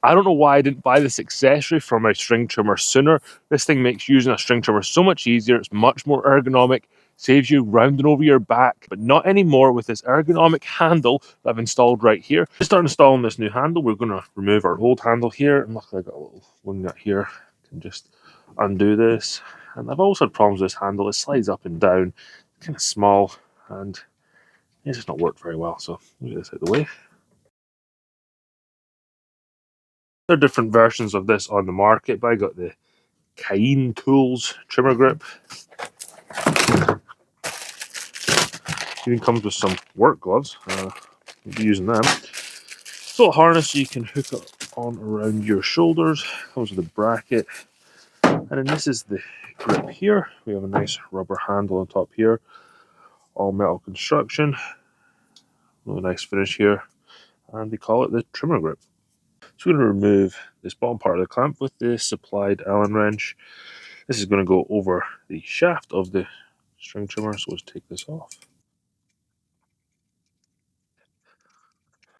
I don't know why I didn't buy this accessory for my string trimmer sooner. This thing makes using a string trimmer so much easier. It's much more ergonomic, saves you rounding over your back, but not anymore with this ergonomic handle that I've installed right here. To start installing this new handle, we're going to remove our old handle here, and luckily I got a little wing nut here. I can just undo this. And I've always had problems with this handle. It slides up and down, kind of small, and it's just not worked very well. So let me get this out of the way. There are different versions of this on the market, but I got the Cayenne Tools trimmer grip. Even comes with some work gloves. I'll be using them. It's a little harness so you can hook it on around your shoulders. Comes with a bracket. And then this is the grip here. We have a nice rubber handle on top here. All metal construction. Really nice finish here. And they call it the trimmer grip. So we're going to remove this bottom part of the clamp with the supplied Allen wrench. This is going to go over the shaft of the string trimmer, so let's take this off.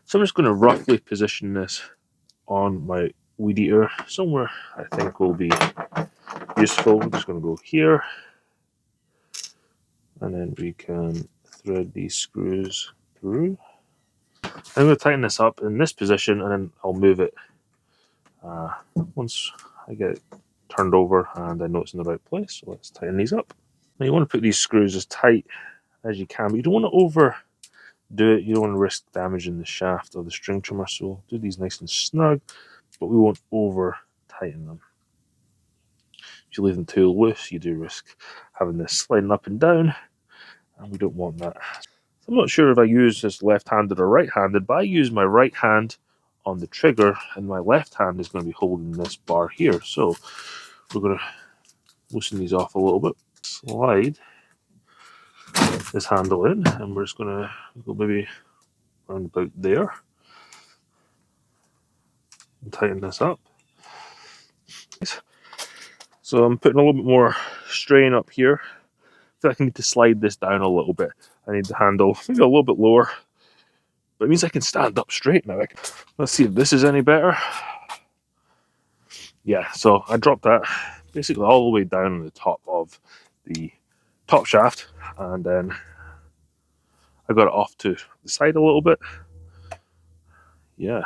So I'm just going to roughly position this on my weed eater somewhere I think will be useful. I'm just going to go here, and then we can thread these screws through. I'm going to tighten this up in this position, and then I'll move it once I get it turned over and I know it's in the right place. So let's tighten these up. Now you want to put these screws as tight as you can, but you don't want to overdo it. You don't want to risk damaging the shaft of the string trimmer, so we'll do these nice and snug, but we won't over tighten them. If you leave them too loose, you do risk having this sliding up and down, and we don't want that. So I'm not sure if I use this left-handed or right-handed, but I use my right hand on the trigger, and my left hand is going to be holding this bar here. So we're going to loosen these off a little bit, slide this handle in, and we're just going to go maybe around about there and tighten this up. So I'm putting a little bit more strain up here. I feel like I need to slide this down a little bit. I need the handle maybe a little bit lower, but it means I can stand up straight now. Let's see if this is any better. Yeah, so I dropped that basically all the way down on the top of the top shaft, and then I got it off to the side a little bit. Yeah,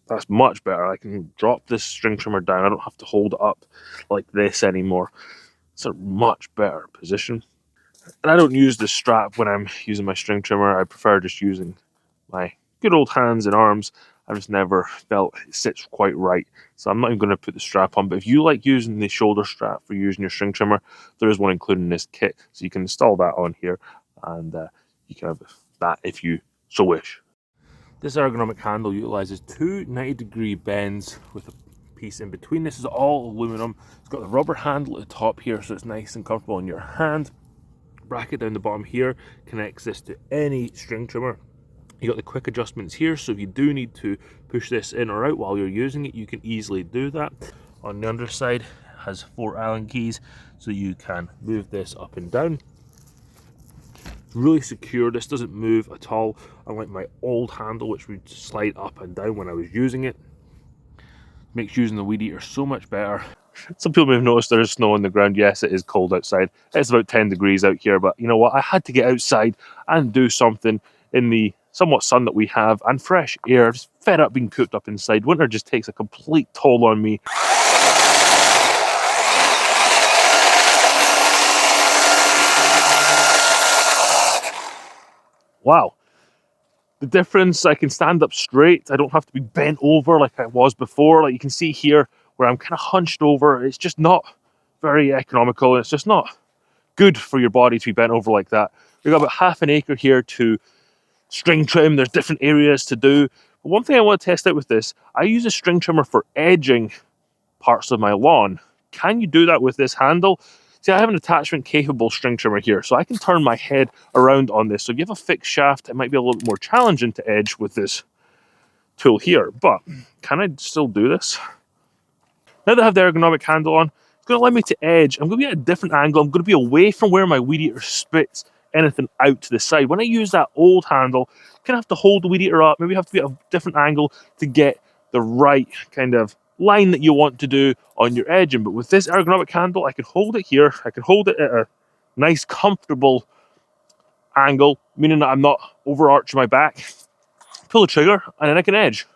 that's much better. I can drop this string trimmer down. I don't have to hold it up like this anymore. It's a much better position. And I don't use the strap when I'm using my string trimmer. I prefer just using my good old hands and arms. I've just never felt it sits quite right. So I'm not even going to put the strap on. But if you like using the shoulder strap for using your string trimmer, there is one included in this kit. So you can install that on here, and you can have that if you so wish. This ergonomic handle utilizes two 90-degree bends with a piece in between. This is all aluminum. It's got the rubber handle at the top here, so it's nice and comfortable in your hand. Bracket down the bottom here connects this to any string trimmer. You got the quick adjustments here, so if you do need to push this in or out while you're using it, you can easily do that. On the underside, it has 4 Allen keys, so you can move this up and down. It's really secure. This doesn't move at all, unlike my old handle, which would slide up and down when I was using it. Makes using the weed eater so much better. Some people may have noticed there is snow on the ground. Yes, it is cold outside. It's about 10 degrees out here, but you know what? I had to get outside and do something in the somewhat sun that we have and fresh air. I'm just fed up being cooped up inside. Winter just takes a complete toll on me. Wow. The difference, I can stand up straight. I don't have to be bent over like I was before. Like you can see here where I'm kind of hunched over. It's just not very economical. It's just not good for your body to be bent over like that. We've got about half an acre here to string trim. There's different areas to do. But one thing I want to test out with this, I use a string trimmer for edging parts of my lawn. Can you do that with this handle? See, I have an attachment capable string trimmer here, so I can turn my head around on this. So if you have a fixed shaft, it might be a little bit more challenging to edge with this tool here. But can I still do this? Now that I have the ergonomic handle on, it's going to allow me to edge. I'm going to be at a different angle. I'm going to be away from where my weed eater spits anything out to the side. When I use that old handle, I kind of have to hold the weed eater up. Maybe have to be at a different angle to get the right kind of line that you want to do on your edging. But with this ergonomic handle, I can hold it here. I can hold it at a nice, comfortable angle, meaning that I'm not overarching my back. Pull the trigger, and then I can edge.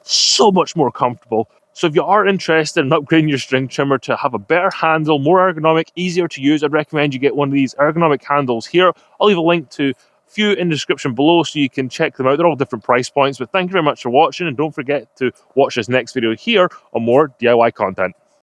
So much more comfortable. So if you are interested in upgrading your string trimmer to have a better handle, more ergonomic, easier to use, I'd recommend you get one of these ergonomic handles here. I'll leave a link to a few in the description below so you can check them out. They're all different price points. But thank you very much for watching, and don't forget to watch this next video here on more DIY content.